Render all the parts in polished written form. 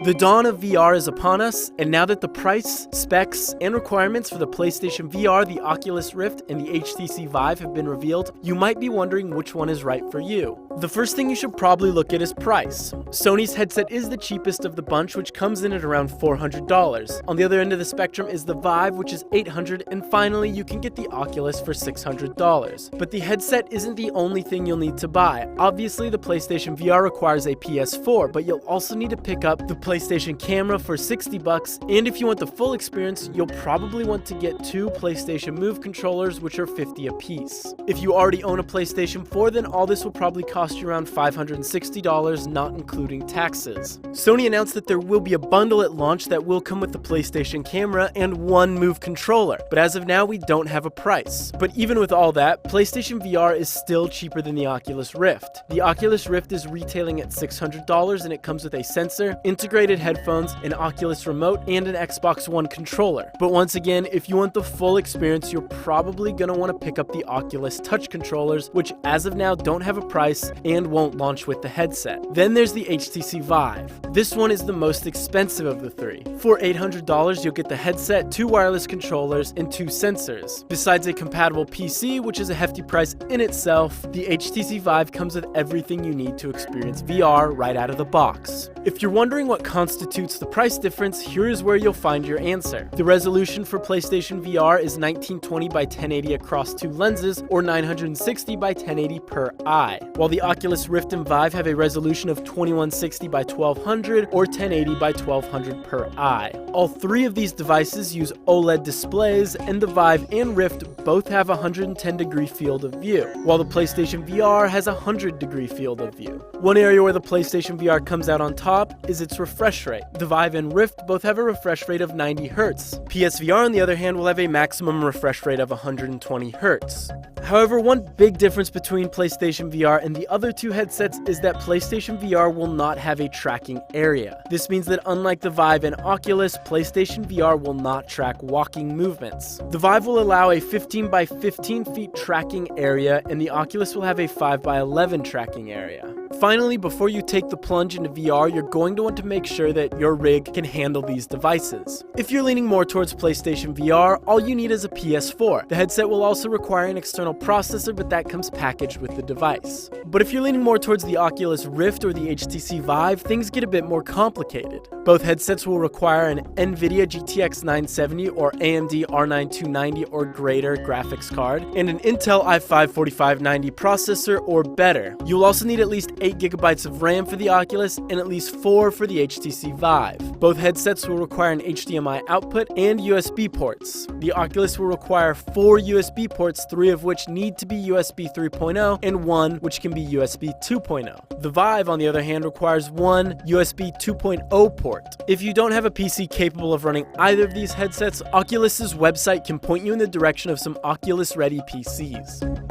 The dawn of VR is upon us, and now that the price, specs, and requirements for the PlayStation VR, the Oculus Rift, and the HTC Vive have been revealed, you might be wondering which one is right for you. The first thing you should probably look at is price. Sony's headset is the cheapest of the bunch, which comes in at around $400. On the other end of the spectrum is the Vive, which is $800, and finally you can get the Oculus for $600. But the headset isn't the only thing you'll need to buy. Obviously, the PlayStation VR requires a PS4, but you'll also need to pick up the PlayStation camera for $60, and if you want the full experience, you'll probably want to get two PlayStation Move controllers, which are $50 a piece. If you already own a PlayStation 4, then all this will probably cost you around $560, not including taxes. Sony announced that there will be a bundle at launch that will come with the PlayStation camera and one Move controller, but as of now, we don't have a price. But even with all that, PlayStation VR is still cheaper than the Oculus Rift. The Oculus Rift is retailing at $600, and it comes with a sensor, integrated headphones, an Oculus remote, and an Xbox One controller. But once again, if you want the full experience, you're probably going to want to pick up the Oculus Touch controllers, which as of now don't have a price and won't launch with the headset. Then there's the HTC Vive. This one is the most expensive of the three. For $800, you'll get the headset, two wireless controllers, and two sensors. Besides a compatible PC, which is a hefty price in itself, the HTC Vive comes with everything you need to experience VR right out of the box. If you're wondering what constitutes the price difference, here is where you'll find your answer. The resolution for PlayStation VR is 1920 by 1080 across two lenses, or 960 by 1080 per eye, while the Oculus Rift and Vive have a resolution of 2160 by 1200 or 1080 by 1200 per eye. All three of these devices use OLED displays, and the Vive and Rift both have a 110-degree field of view, while the PlayStation VR has a 100-degree field of view. One area where the PlayStation VR comes out on top is its refresh rate. The Vive and Rift both have a refresh rate of 90 Hz. PSVR, on the other hand, will have a maximum refresh rate of 120 Hz. However, one big difference between PlayStation VR and the other two headsets is that PlayStation VR will not have a tracking area. This means that unlike the Vive and Oculus, PlayStation VR will not track walking movements. The Vive will allow a 15 by 15 feet tracking area, and the Oculus will have a 5 by 11 tracking area. Finally, before you take the plunge into VR, you're going to want to make sure that your rig can handle these devices. If you're leaning more towards PlayStation VR, all you need is a PS4. The headset will also require an external processor, but that comes packaged with the device. But if you're leaning more towards the Oculus Rift or the HTC Vive, things get a bit more complicated. Both headsets will require an NVIDIA GTX 970 or AMD R9 290 or greater graphics card, and an Intel i5 4590 processor or better. You'll also need at least 8 GB of RAM for the Oculus and at least 4 for the HTC Vive. Both headsets will require an HDMI output and USB ports. The Oculus will require 4 USB ports, 3 of which need to be USB 3.0 and 1 which can be USB 2.0. The Vive, on the other hand, requires 1 USB 2.0 port. If you don't have a PC capable of running either of these headsets, Oculus's website can point you in the direction of some Oculus-ready PCs.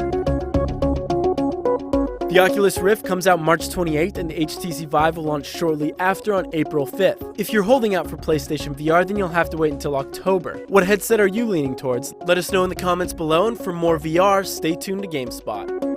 The Oculus Rift comes out March 28th, and the HTC Vive will launch shortly after on April 5th. If you're holding out for PlayStation VR, then you'll have to wait until October. What headset are you leaning towards? Let us know in the comments below, and for more VR, stay tuned to GameSpot.